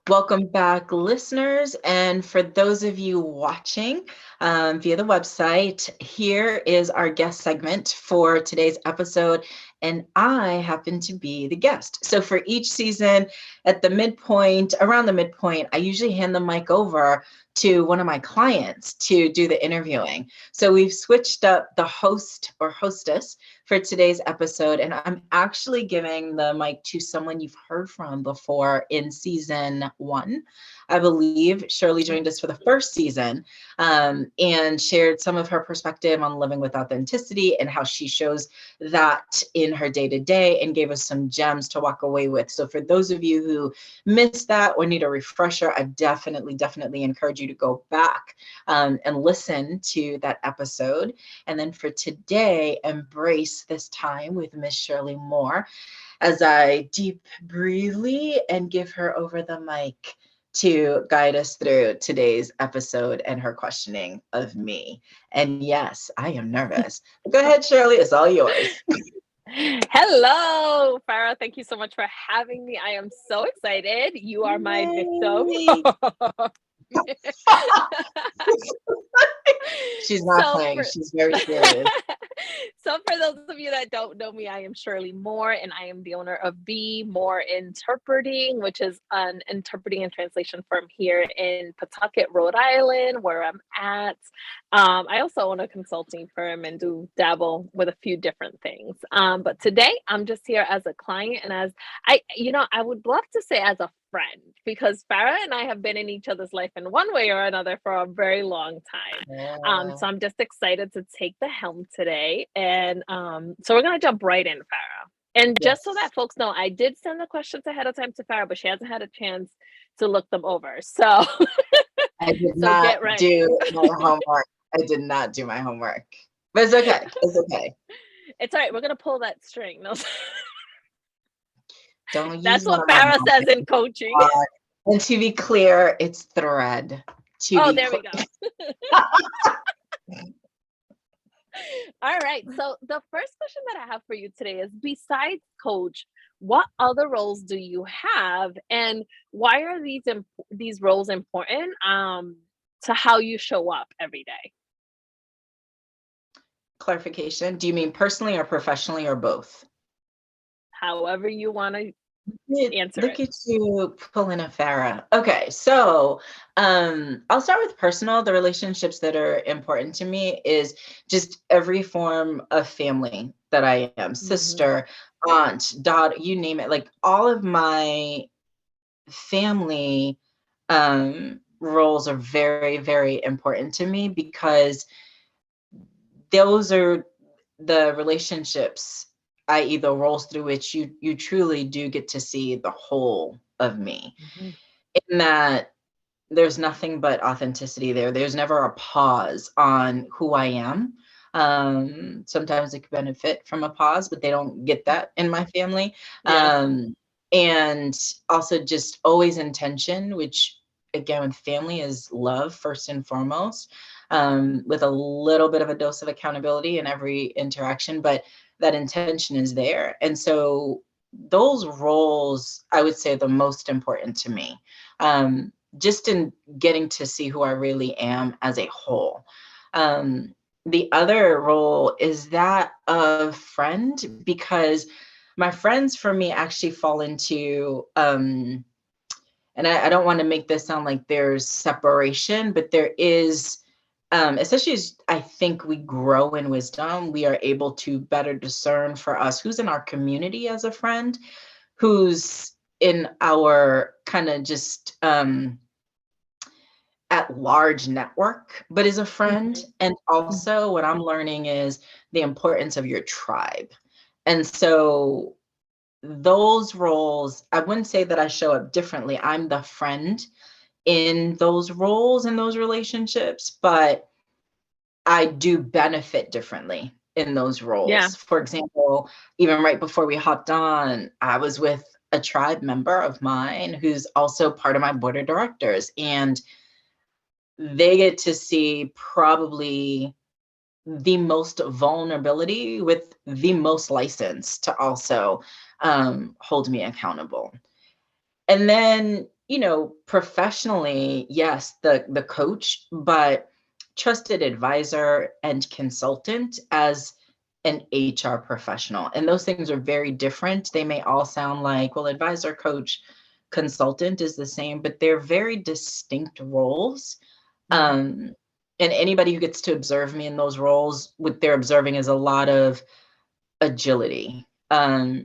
Welcome back, listeners. And for those of you watching via the website, here is our guest segment for today's episode. And I happen to be the guest. So for each season, at the midpoint, around the midpoint, I usually hand the mic over to one of my clients to do the interviewing. So we've switched up the host or hostess for today's episode, and I'm actually giving the mic to someone you've heard from before in season 1. I believe Shirley joined us for the first season and shared some of her perspective on living with authenticity and how she shows that in her day-to-day, and gave us some gems to walk away with. So for those of you who missed that or need a refresher, I definitely encourage you to go back and listen to that episode. And then for today, embrace this time with Miss Shirley Moore as I deep breathe and give her over the mic to guide us through today's episode and her questioning of me. And yes, I am nervous. Go ahead, Shirley, it's all yours. Hello, Farah. Thank you so much for having me. I am so excited. You are my victim. She's not playing. She's very serious. So for those of you that don't know me, I am Shirley Moore, and I am the owner of Be More Interpreting, which is an interpreting and translation firm here in Pawtucket, Rhode Island, where I'm at. I also own a consulting firm and do dabble with a few different things. But today I'm just here as a client and as I would love to say as a friend, because Farah and I have been in each other's life in one way or another for a very long time. So I'm just excited to take the helm today. And so we're going to jump right in, Farah. And just so that folks know, I did send the questions ahead of time to Farah, but she hasn't had a chance to look them over. So I did not do my homework. I did not do my homework. But it's okay. It's okay. It's all right. We're going to pull that string. No. Don't That's what Farah says in coaching. And to be clear, it's thread. There we go. All right. So the first question that I have for you today is, besides coach, what other roles do you have, and why are these roles important to how you show up every day? Clarification. Do you mean personally or professionally or both? However you want to answer Look at you pulling a Farah. Okay, so I'll start with personal. The relationships that are important to me is just every form of family that I am, sister, aunt, daughter, you name it. Like all of my family roles are very important to me, because those are the relationships, i.e. the roles through which you truly do get to see the whole of me. In that there's nothing but authenticity there. There's never a pause on who I am. Sometimes it could benefit from a pause, but they don't get that in my family. And also just always intention, which again with family is love first and foremost, with a little bit of a dose of accountability in every interaction, but that intention is there. And so those roles, I would say, the most important to me, just in getting to see who I really am as a whole. The other role is that of friend, because my friends for me actually fall into, and I don't want to make this sound like there's separation, but there is, especially as I think we grow in wisdom, we are able to better discern for us who's in our community as a friend, who's in our kind of just at large network, but is a friend. And also what I'm learning is the importance of your tribe. And so those roles, I wouldn't say that I show up differently. I'm the friend in those roles, in those relationships, but I do benefit differently in those roles. For example, even right before we hopped on, I was with a tribe member of mine who's also part of my board of directors, and they get to see probably the most vulnerability with the most license to also hold me accountable. And then professionally, yes, the coach, but trusted advisor and consultant as an HR professional. And those things are very different. They may all sound like, well, advisor, coach, consultant is the same, but they're very distinct roles. Um, and anybody who gets to observe me in those roles, what they're observing is a lot of agility,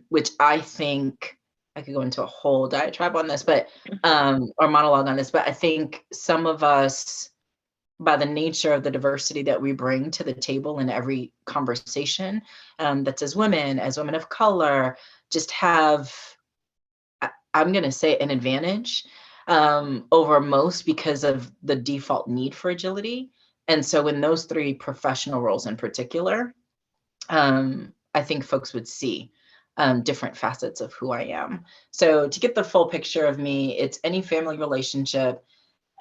which I think I could go into a whole diatribe on this, but or monologue on this, but I think some of us, by the nature of the diversity that we bring to the table in every conversation, that's as women of color, just have, I'm going to say, an advantage over most because of the default need for agility. And so in those three professional roles in particular, I think folks would see different facets of who I am. So to get the full picture of me, it's any family relationship,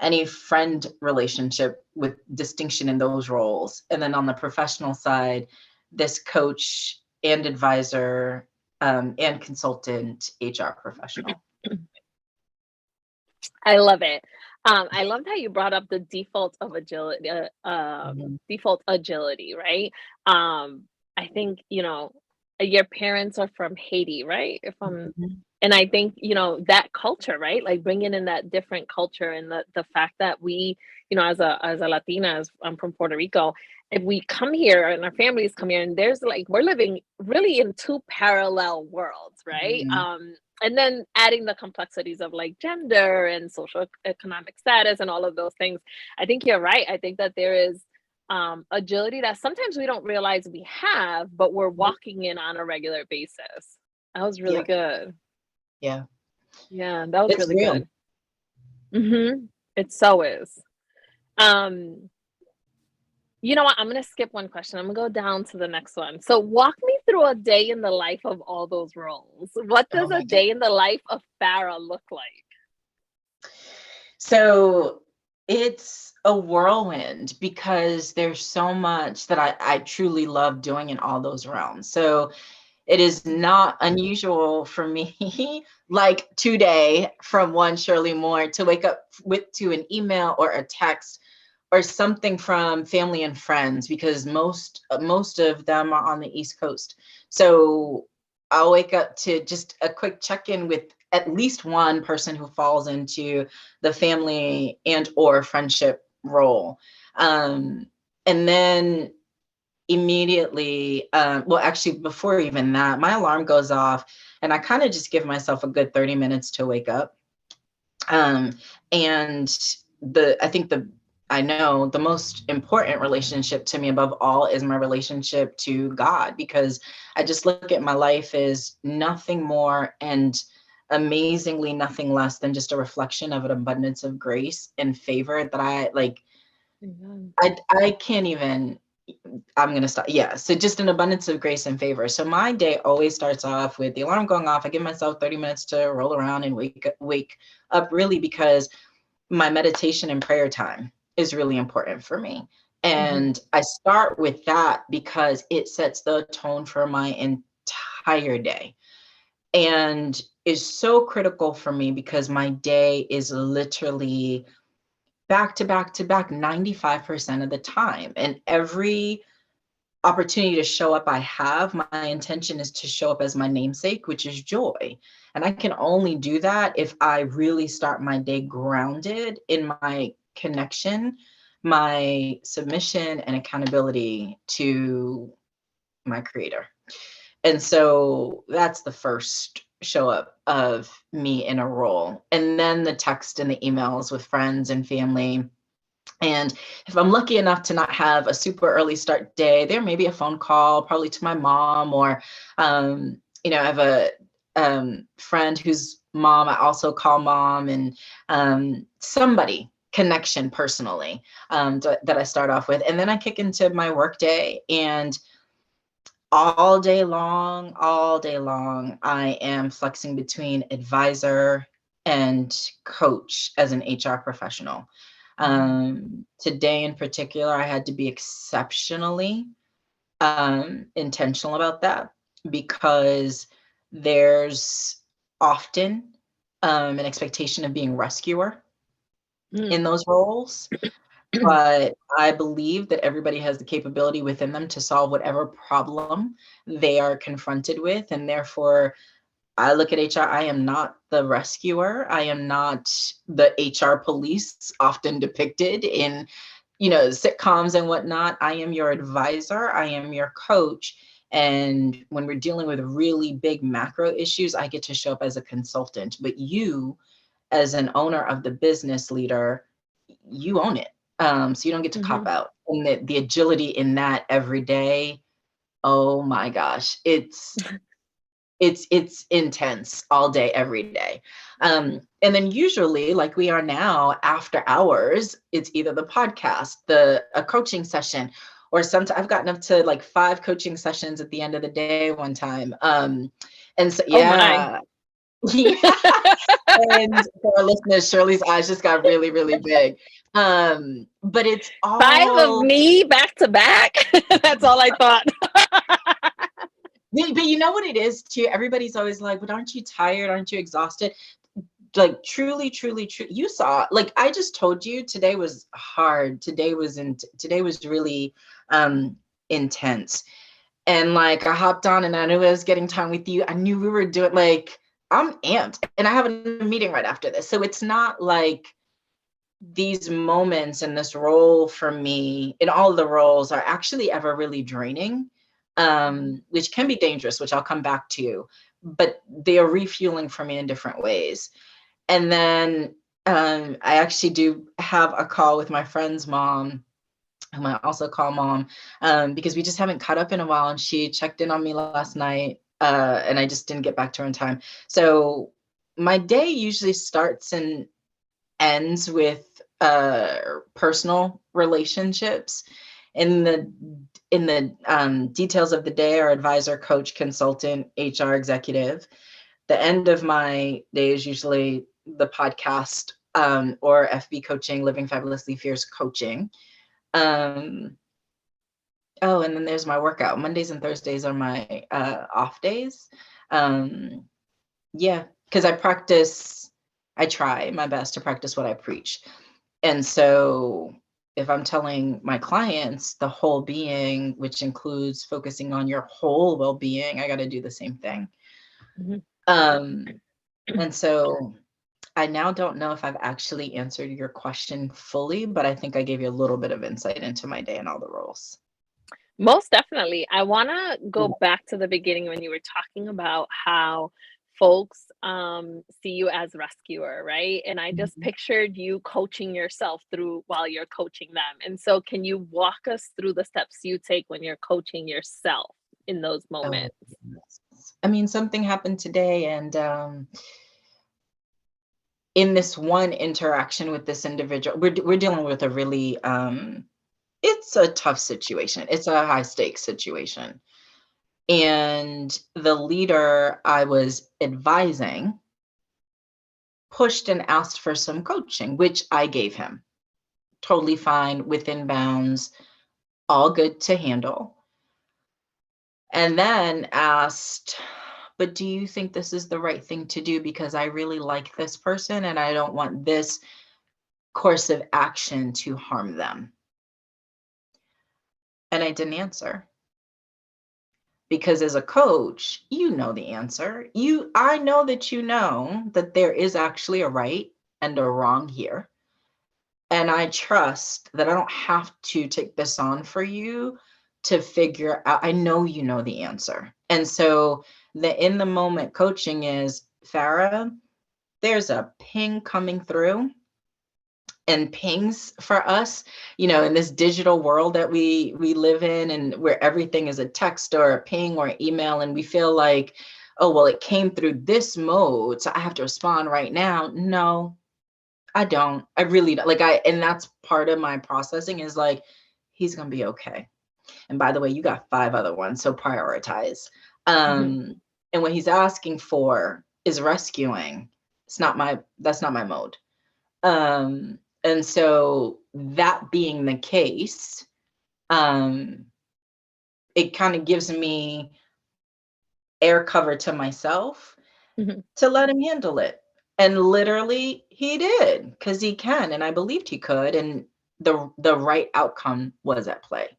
any friend relationship with distinction in those roles. And then on the professional side, this coach and advisor and consultant HR professional. I love it. I loved how you brought up the default of agility, default agility, right? I think, your parents are from Haiti, right? Mhm. And I think, that culture, right? Like bringing in that different culture and the fact that we, as a Latina, I'm from Puerto Rico, if we come here and our families come here and there's like, we're living really in two parallel worlds, right? Mhm. And then adding the complexities of like gender and social economic status and all of those things. I think you're right. I think that there is agility that sometimes we don't realize we have, but we're walking in on a regular basis. That was really Yep. good. Yeah. Yeah, that was It's really real. good. It so is. Um, you know what? I'm gonna skip one question. I'm gonna go down to the next one. So walk me through a day in the life of all those roles. What Oh does a my God. day in the life of Farah look like? So it's a whirlwind because there's so much that I truly love doing in all those realms. So it is not unusual for me, like today from one Shirley Moore, to wake up with to an email or a text or something from family and friends because most of them are on the East Coast. So I'll wake up to just a quick check-in with at least one person who falls into the family and or friendship role. Um, and then immediately, well, actually, before even that, my alarm goes off and I kind of just give myself a good 30 minutes to wake up. Um, and I think I know the most important relationship to me above all is my relationship to God, because I just look at my life as nothing more and amazingly nothing less than just a reflection of an abundance of grace and favor that I like. Amen. I can't even, I'm going to stop. Yeah. So just an abundance of grace and favor. So my day always starts off with the alarm going off. I give myself 30 minutes to roll around and wake up, really, because my meditation and prayer time is really important for me. Mhm. And I start with that because it sets the tone for my entire day and is so critical for me because my day is literally back to back to back 95% of the time. And every opportunity to show up I have, my intention is to show up as my namesake, which is joy. And I can only do that if I really start my day grounded in my connection, my submission, and accountability to my creator. And so that's the first show up of me in a role. And then the text and the emails with friends and family. And if I'm lucky enough to not have a super early start day, there may be a phone call, probably to my mom, or I have a friend whose mom I also call mom, and somebody connection personally, that I start off with, and then I kick into my work day, and all day long, I am flexing between advisor and coach as an HR professional. Today in particular, I had to be exceptionally intentional about that because there's often an expectation of being rescuer Mm. in those roles. But I believe that everybody has the capability within them to solve whatever problem they are confronted with. And therefore, I look at HR, I am not the rescuer. I am not the HR police often depicted in, sitcoms and whatnot. I am your advisor. I am your coach. And when we're dealing with really big macro issues, I get to show up as a consultant. But you, as an owner of the business leader, you own it. So you don't get to cop out. And the agility in that every day, oh my gosh, it's intense all day, every day. And then usually, like we are now, after hours, it's either the podcast, a coaching session, or sometimes I've gotten up to like 5 coaching sessions at the end of the day one time. And so, Oh my. yeah. Yeah. And for our listeners, Shirley's eyes just got really, really big. But it's 5 of all, me back to back. That's all I thought. but you know what it is too? Everybody's always like, but aren't you tired? Aren't you exhausted? Like truly, truly, true. You saw, like I just told you, today was hard. Today was really intense. And like I hopped on and I knew I was getting time with you. I knew we were doing, like, I'm amped and I have a meeting right after this. So it's not like these moments in this role for me, in all of the roles, are actually ever really draining, which can be dangerous, which I'll come back to, but they are refueling for me in different ways. And then I actually do have a call with my friend's mom, whom I also call mom, because we just haven't caught up in a while. And she checked in on me last night, and I just didn't get back to her in time. So my day usually starts and ends with personal relationships. In the details of the day are advisor, coach, consultant, HR executive. The end of my day is usually the podcast, or FB coaching, Living Fabulously Fierce coaching. Oh, and then there's my workout. Mondays and Thursdays are my off days. Yeah, because I try my best to practice what I preach. And so if I'm telling my clients the whole being, which includes focusing on your whole well-being, I got to do the same thing. And so I now don't know if I've actually answered your question fully, but I think I gave you a little bit of insight into my day and all the roles. Most definitely. I want to go back to the beginning when you were talking about how folks see you as rescuer, right? And I just pictured you coaching yourself through while you're coaching them. And so, can you walk us through the steps you take when you're coaching yourself in those moments? I mean, something happened today, and in this one interaction with this individual, we're dealing with a really it's a tough situation. It's a high stakes situation. And the leader I was advising pushed and asked for some coaching, which I gave him. Totally fine, within bounds, all good to handle. And then asked, but do you think this is the right thing to do? Because I really like this person and I don't want this course of action to harm them. And I didn't answer. Because as a coach, you know the answer. I know that there is actually a right and a wrong here. And I trust that I don't have to take this on for you to figure out. I know you know the answer. And so the in the moment coaching is, Farah, there's a ping coming through. And pings for us, in this digital world that we live in, and where everything is a text or a ping or email, and we feel like, oh, well, it came through this mode, so I have to respond right now. No, I don't. I really don't. And that's part of my processing is like, he's gonna be okay. And by the way, you got 5 other ones, so prioritize. And what he's asking for is rescuing. That's not my mode. And so that being the case, it kind of gives me air cover to myself to let him handle it. And literally he did, because he can, and I believed he could, and the right outcome was at play.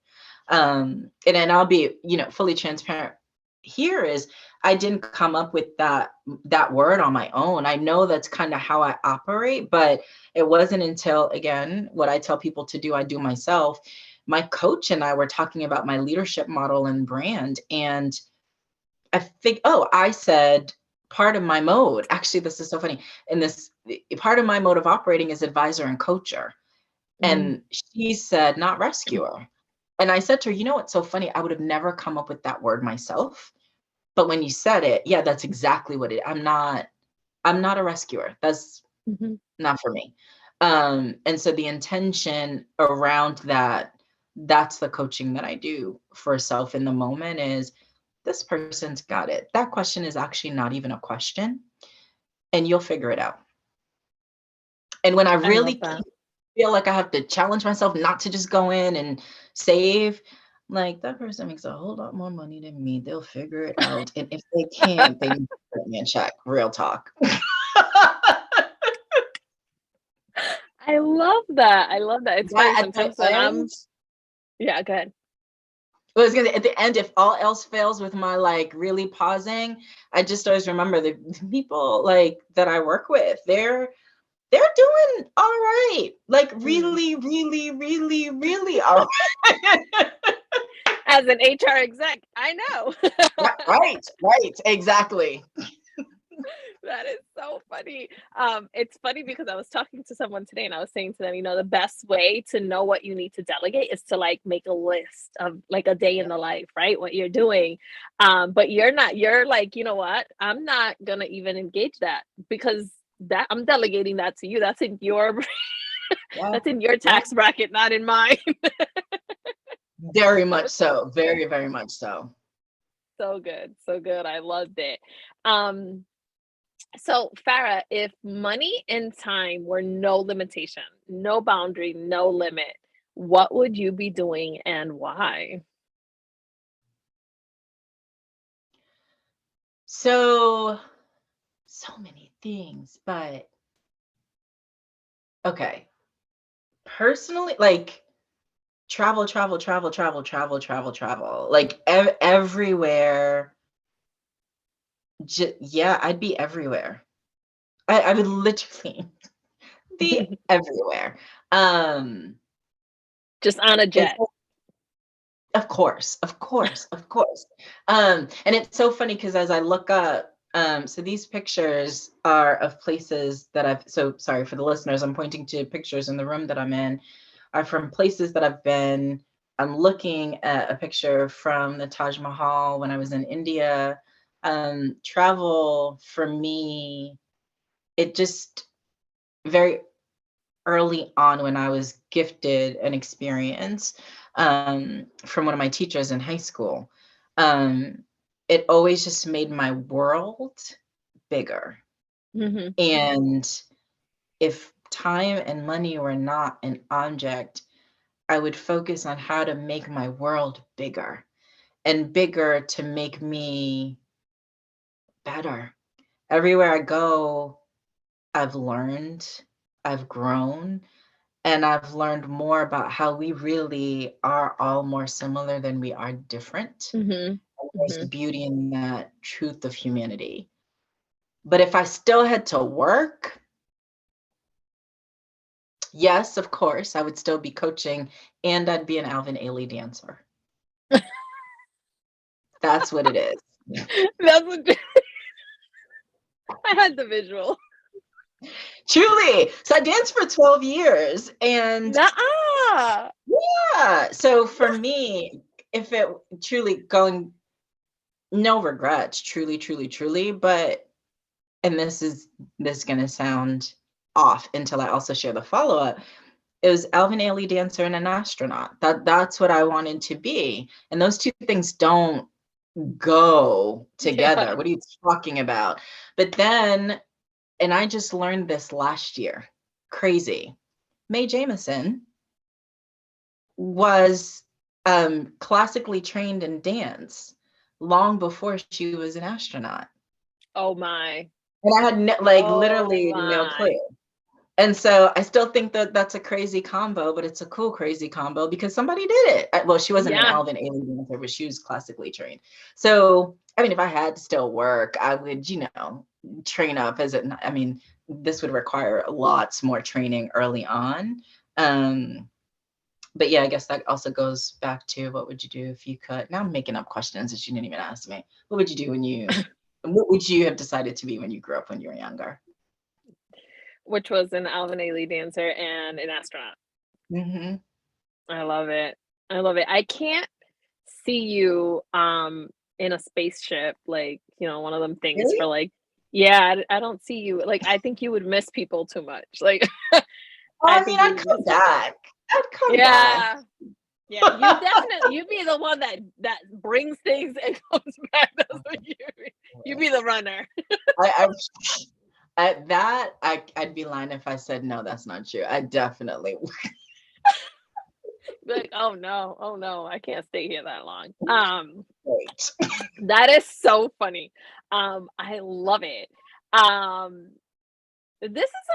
And then I'll be, fully transparent here is I didn't come up with that word on my own. I know that's kind of how I operate, but it wasn't until, again, what I tell people to do, I do myself. My coach and I were talking about my leadership model and brand, and I think, I said part of my mode, actually, this is so funny. And this part of my mode of operating is advisor and coacher. Mm. And she said, not rescuer. And I said to her, you know what's so funny? I would have never come up with that word myself. But when you said it, yeah, that's exactly what it. I'm not a rescuer. That's Mhm. not for me. And so the intention around that's the coaching that I do for self in the moment is this person's got it. That question is actually not even a question, and you'll figure it out. And when I I love really that. feel like I have to challenge myself not to just go in and save, like that person makes a whole lot more money than me. They'll figure it out. And if they can't, they need to put me in check. Real talk. I love that. I love that. It's But funny at the sometimes when end, I'm yeah, go ahead. I was gonna at the end, if all else fails with my like really pausing, I just always remember the people like that I work with, they're doing all right. Like Mm. really, really, really, really all right. As an HR exec, I know. Right, right, exactly. That is so funny. It's funny because I was talking to someone today and I was saying to them, the best way to know what you need to delegate is to like make a list of like a day in Yep. the life, right? What you're doing. But you're not, you're like, you know what? I'm not gonna even engage that because that I'm delegating that to you. That's in your Yeah, that's in your yeah. tax bracket, not in mine. Very That much was so so. Very, very much so. so good. So good. I loved it. Um So, Farah, if money and time were no limitation, no boundary, no limit, what would you be doing and why? So, so many things, but okay. Personally, like travel, travel, travel, travel, travel, travel, travel, like everywhere. Yeah, I'd be everywhere. I would literally be everywhere. Um, Just on a it's jet. Of course, of course, of course. And it's so funny because as I look up, so these pictures are of places that so sorry for the listeners, I'm pointing to pictures in the room that I'm in, are from places that I've been. I'm looking at a picture from the Taj Mahal when I was in India. Travel for me, it just very early on when I was gifted an experience from one of my teachers in high school. Um, it always just made my world bigger. Mhm. And if time and money were not an object, I would focus on how to make my world bigger and bigger to make me better. Everywhere I go, I've learned, I've grown, and I've learned more about how we really are all more similar than we are different. Mhm. And there's Mhm. beauty in that truth of humanity. But if I still had to work, yes, of course, I would still be coaching and I'd be an Alvin Ailey dancer. That's what it is. That's what I had the visual. Truly. So I danced for 12 years and Nuh-uh. yeah. So for me, if it truly going, no regrets, truly, truly, truly. But and this is gonna sound off until I also share the follow-up. It was Alvin Ailey dancer and an astronaut. That's what I wanted to be. And those two things don't go together. Yeah. What are you talking about? But then, and I just learned this last year. Crazy. Mae Jemison was classically trained in dance long before she was an astronaut. Oh my. And I had like Oh literally no my. clue. And so I still think that that's a crazy combo, but it's a cool crazy combo because somebody did it. Well, she wasn't an Yeah. Alvin Ailey dancer, but she was classically trained. So, I mean, if I had to still work, I would, train up as it. I mean, this would require lots more training early on. But yeah, I guess that also goes back to what would you do if you could? Now I'm making up questions that you didn't even ask me. What would you do what would you have decided to be when you grew up when you were younger? Which was an Alvin Ailey dancer and an astronaut. Hmm. I love it. I love it. I can't see you, in a spaceship, like, one of them things for, Really? like yeah, I don't see you like, I think you would miss people too much, like, Well, I I mean, think you I'd would come miss people. back. I'd come back. Yeah. Yeah, you'd be the one that brings things and comes back, that's what you be the runner. I at that, I'd be lying if I said no, that's not true. I definitely Like, oh no, I can't stay here that long." wait. That is so funny. I love it. Um, this is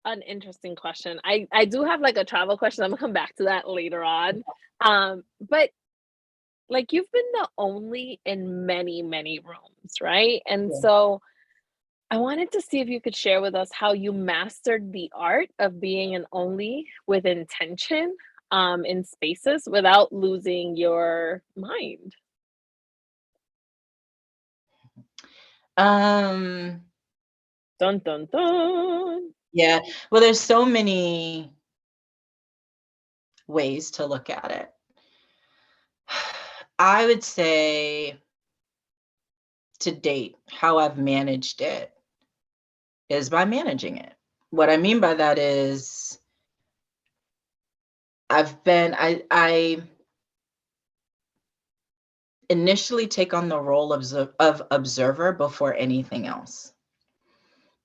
an interesting question. I do have, like, a travel question, I'm gonna come back to that later on. But, like, you've been the only in many, many rooms, right? And Yeah. so, I wanted to see if you could share with us how you mastered the art of being an only with intention, in spaces without losing your mind. Um, Dun, dun, dun. yeah. Well, there's so many ways to look at it. I would say to date, how I've managed it is by managing it. What I mean by that is I initially take on the role of observer before anything else.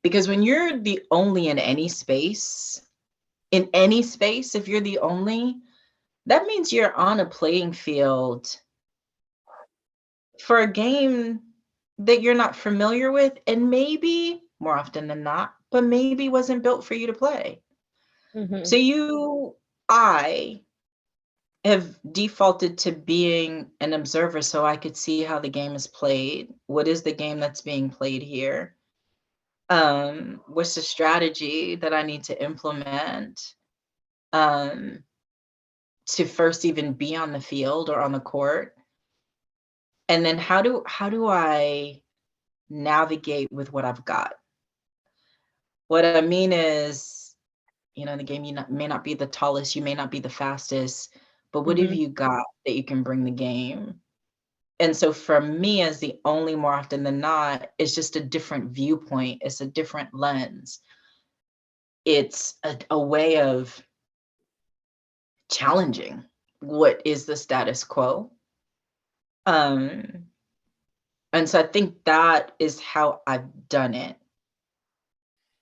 Because when you're the only in any space, if you're the only, that means you're on a playing field for a game that you're not familiar with and maybe more often than not, but maybe wasn't built for you to play. Mhm. So I have defaulted to being an observer so I could see how the game is played. What is the game that's being played here? What's the strategy that I need to implement um, to first even be on the field or on the court? And then how do I navigate with what I've got? What I mean is, in the game, may not be the tallest, you may not be the fastest, but what have Mhm. you got that you can bring the game? And so for me, as the only more often than not, it's just a different viewpoint. It's a different lens. It's a way of challenging what is the status quo. Um, and so I think that is how I've done it.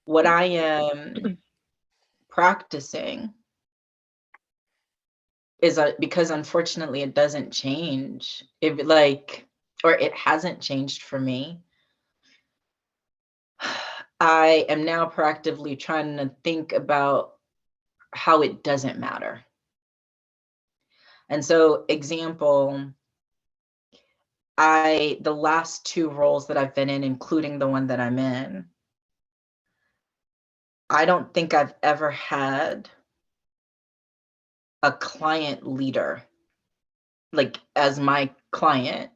What I am practicing is because unfortunately it doesn't change. If or it hasn't changed for me. I am now proactively trying to think about how it doesn't matter. And so, example, the last two roles that I've been in, including the one that I'm in, I don't think I've ever had a client leader, like as my client,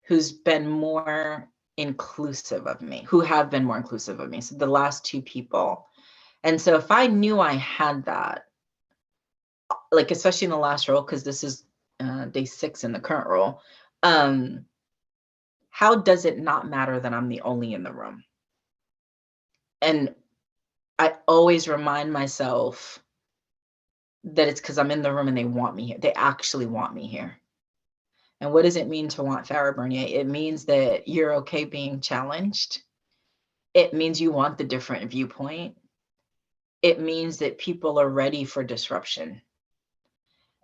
who's been more inclusive of me, who have been more inclusive of me. So the last two people. And so if I knew I had that, like especially in the last role, because this is day 6 in the current role, um, how does it not matter that I'm the only in the room? And I always remind myself that it's because I'm in the room and they want me here. They actually want me here. And what does it mean to want Farah Bernier? It means that you're okay being challenged. It means you want the different viewpoint. It means that people are ready for disruption.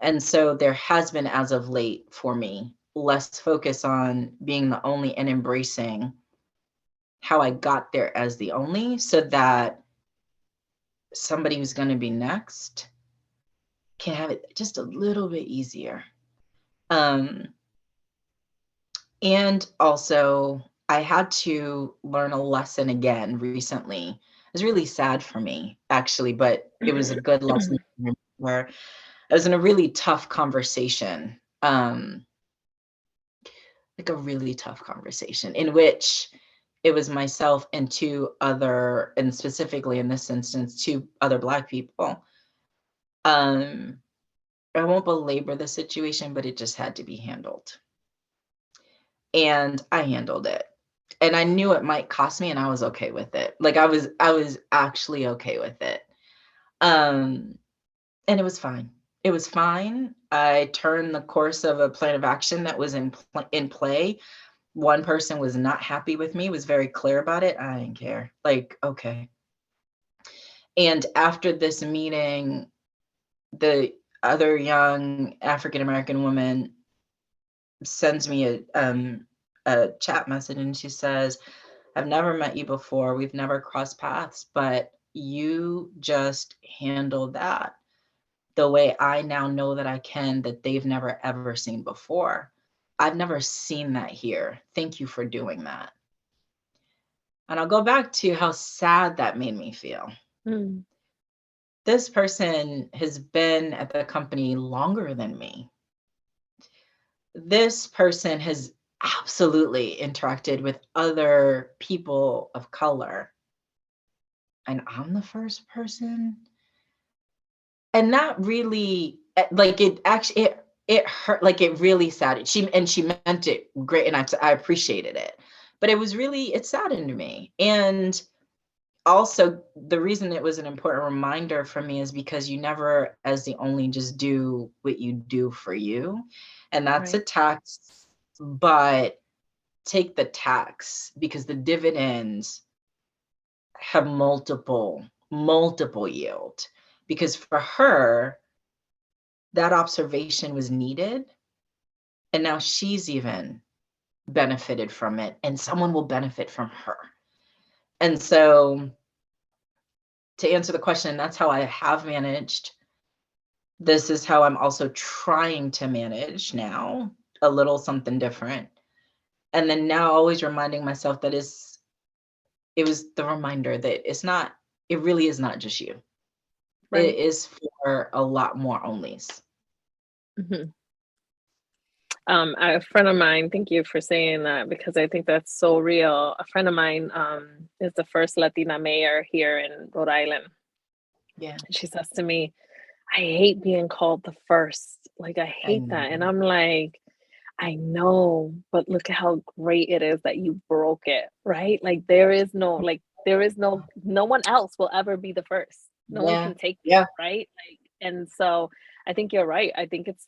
And so there has been, as of late, for me, less focus on being the only and embracing how I got there as the only, so that somebody who's going to be next can have it just a little bit easier. And also, I had to learn a lesson again recently. It was really sad for me, actually, but it was a good lesson where I was in a really tough conversation, like a really tough conversation in which it was myself and two other, and specifically in this instance, two other Black people. I won't belabor the situation, but it just had to be handled. And I handled it. And I knew it might cost me, and I was okay with it. Like I was actually okay with it. And it was fine. It was fine. I turned the course of a plan of action that was in play. One person was not happy with me, was very clear about it. I didn't care. Like, okay. And after this meeting, the other young African American woman sends me a chat message, and she says, I've never met you before. We've never crossed paths, but you just handled that the way I now know that I can, that they've never ever seen before. I've never seen that here. Thank you for doing that. And I'll go back to how sad that made me feel. Mm. This person has been at the company longer than me. This person has absolutely interacted with other people of color. And I'm the first person. And that really, like, it actually, it hurt, like it really saddened. She meant it great, and I appreciated it. But it saddened me. And also, the reason it was an important reminder for me is because you never, as the only, just do what you do for you. And that's a tax, but take the tax, because the dividends have multiple yield. Because for her, that observation was needed. And now she's even benefited from it, and someone will benefit from her. And so, to answer the question, that's how I have managed. This is how I'm also trying to manage now, a little something different. And then now always reminding myself that it was the reminder that it really is not just you. Right. It is for a lot more onlys. Mm-hmm. A friend of mine, thank you for saying that, because I think that's so real. A friend of mine is the first Latina mayor here in Rhode Island. Yeah. She says to me, I hate being called the first. Like, I hate that. And I'm like, I know, but look at how great it is that you broke it, right? Like, no one else will ever be the first. No one can take it, right? Like, and so I think you're right. I think it's,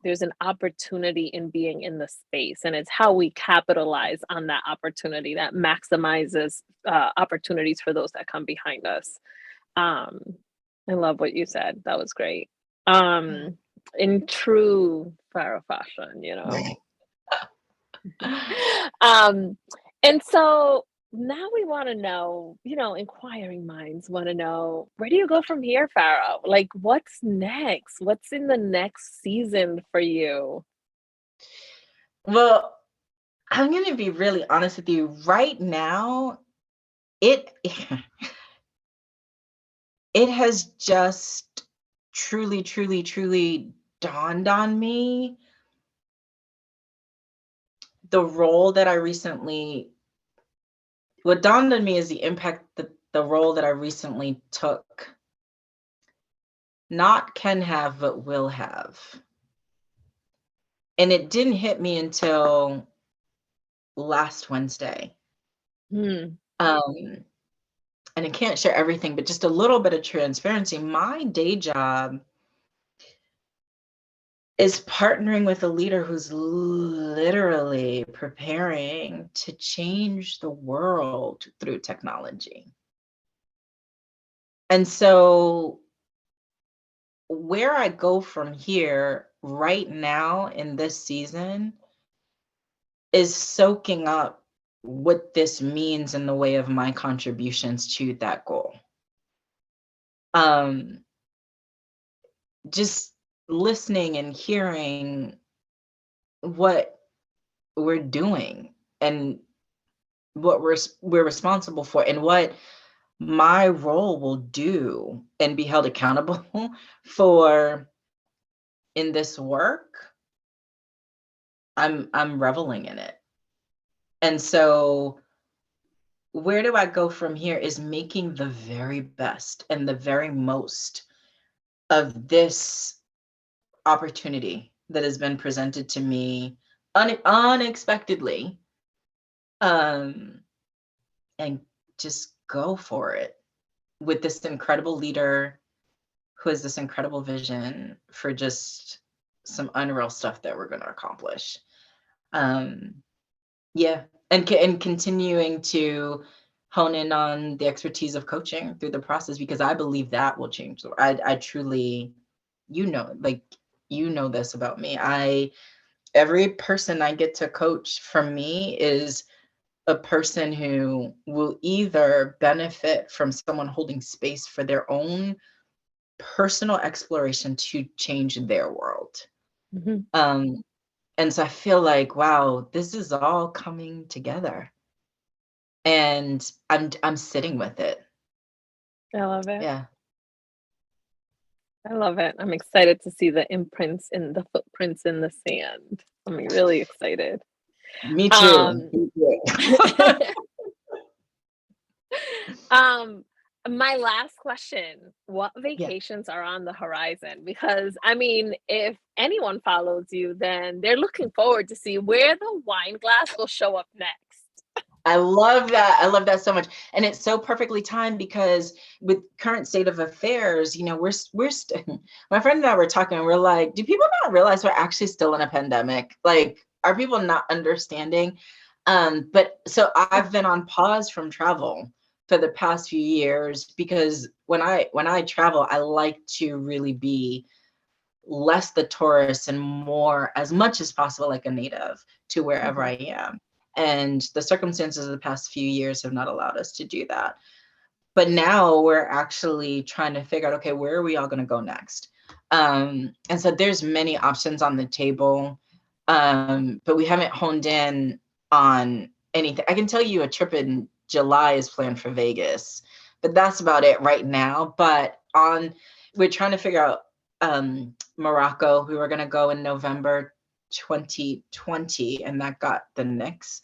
there's an opportunity in being in the space, and it's how we capitalize on that opportunity that maximizes opportunities for those that come behind us. I love what you said. That was great. In true Farrah fashion, and so now we want to know, inquiring minds want to know, where do you go from here, Farrah? Like, what's next? What's in the next season for you? Well, I'm going to be really honest with you. Right now, it has just truly, truly, truly dawned on me what dawned on me is the impact that the role that I recently took not can have, but will have. And it didn't hit me until last Wednesday. And I can't share everything, but just a little bit of transparency. My day job is partnering with a leader who's literally preparing to change the world through technology. And so where I go from here, right now in this season is soaking up what this means in the way of my contributions to that goal. Just listening and hearing what we're doing and what we're responsible for and what my role will do and be held accountable for in this work. I'm reveling in it. And so where do I go from here is making the very best and the very most of this opportunity that has been presented to me unexpectedly, and just go for it with this incredible leader who has this incredible vision for just some unreal stuff that we're going to accomplish. Yeah, and continuing to hone in on the expertise of coaching through the process, because I believe that will change. I truly, like, this about me. Every person I get to coach from me is a person who will either benefit from someone holding space for their own personal exploration to change their world. Mm-hmm. And so I feel like, wow, this is all coming together. And I'm sitting with it. I love it. Yeah. I love it. I'm excited to see the imprints in the footprints in the sand. I'm really excited. Me too. My last question, what Yeah. vacations are on the horizon? Because I mean, if anyone follows you, then they're looking forward to see where the wine glass will show up next. I love that. I love that so much. And it's so perfectly timed because with current state of affairs, my friend and I were talking, and we're like, do people not realize we're actually still in a pandemic? Like, are people not understanding? But so I've been on pause from travel for the past few years because when I travel, I like to really be less the tourist and more, as much as possible, like a native to wherever I am. And the circumstances of the past few years have not allowed us to do that. But now we're actually trying to figure out, okay, where are we all going to go next? And so there's many options on the table, but we haven't honed in on anything. I can tell you a trip in July is planned for Vegas, but that's about it right now. But we're trying to figure out Morocco. We were going to go in November 2020, and that got the nix.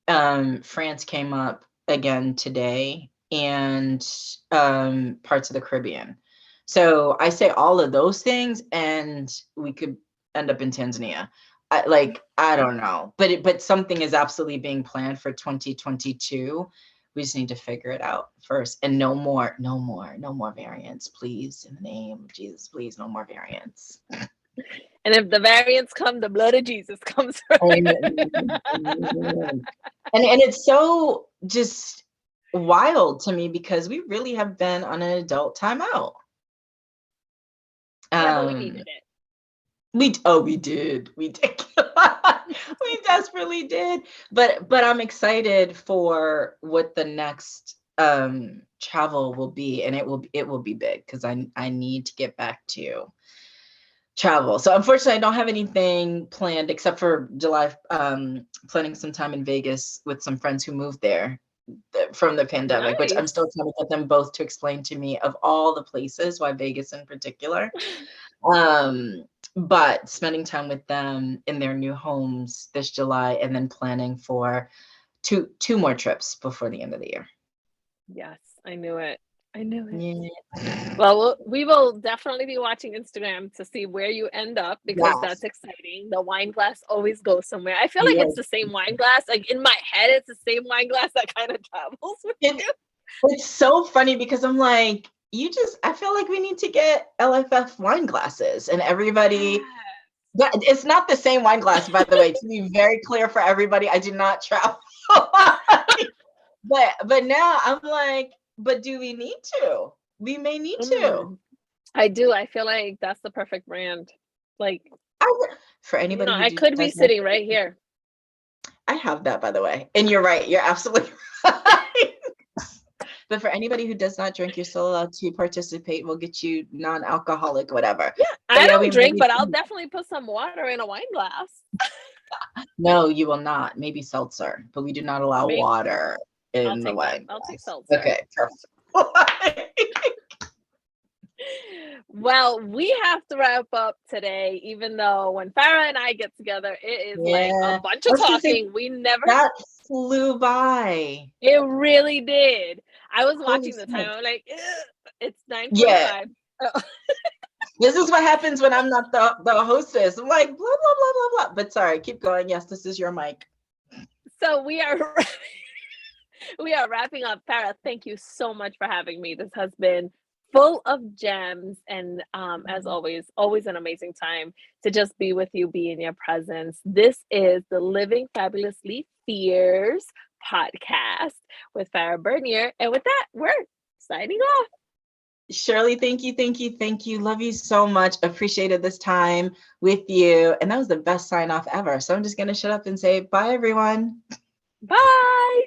France came up again today, and parts of the Caribbean. So I say all of those things, and we could end up in Tanzania. I don't know, but something is absolutely being planned for 2022. We just need to figure it out first. And no more variants, please. In the name of Jesus, please, no more variants. And if the variants come, the blood of Jesus comes. And it's so just wild to me because we really have been on an adult timeout. Yeah, but we needed it. We did. We desperately did. But I'm excited for what the next travel will be, and it will be big because I need to get back to travel. So unfortunately, I don't have anything planned except for July. Planning some time in Vegas with some friends who moved there from the pandemic, which I'm still trying to get them both to explain to me, of all the places, why Vegas in particular. But spending time with them in their new homes this July, and then planning for two more trips before the end of the year. Yes, I knew it. Yeah. Well, we will definitely be watching Instagram to see where you end up, because that's exciting. The wine glass always goes somewhere. I feel like it's the same wine glass. Like in my head, it's the same wine glass that kind of travels with you. It's so funny because I'm like, I feel like we need to get LFF wine glasses, and everybody. But it's not the same wine glass, by the way, to be very clear for everybody. I do not travel. But now I'm like, but do we need to? We may need to. I do. I feel like that's the perfect brand. Like, For anybody who I could be does not, sitting right here. I have that, by the way. And you're right. You're absolutely right. But for anybody who does not drink, you're still allowed to participate. We'll get you non-alcoholic, whatever. Yeah, But I yeah, we don't drink, maybe but I'll definitely put some water in a wine glass. no, you will not. Maybe seltzer, but we do not allow Maybe water I'll in the take that. wine I'll take glass. seltzer. Okay, perfect. Well, we have to wrap up today, even though when Farah and I get together, it is like a Yeah, bunch I of was gonna say talking. We never, that flew by. it really did. I was Holy watching the time. smokes. I'm like, it's Yeah, 9:45. Oh. this is what happens when I'm not the hostess. I'm like blah blah blah blah blah. But sorry, keep going. Yes, this is your mic. So we are we are wrapping up. Farah, thank you so much for having me. This has been full of gems, and as always an amazing time to just be with you, be in your presence. This is the Living Fabulously Fierce podcast with Farah Bernier, and with that, we're signing off. Shirley, thank you, thank you, thank you. Love you so much. Appreciated this time with you. And that was the best sign off ever. So I'm just going to shut up and say bye, everyone. Bye.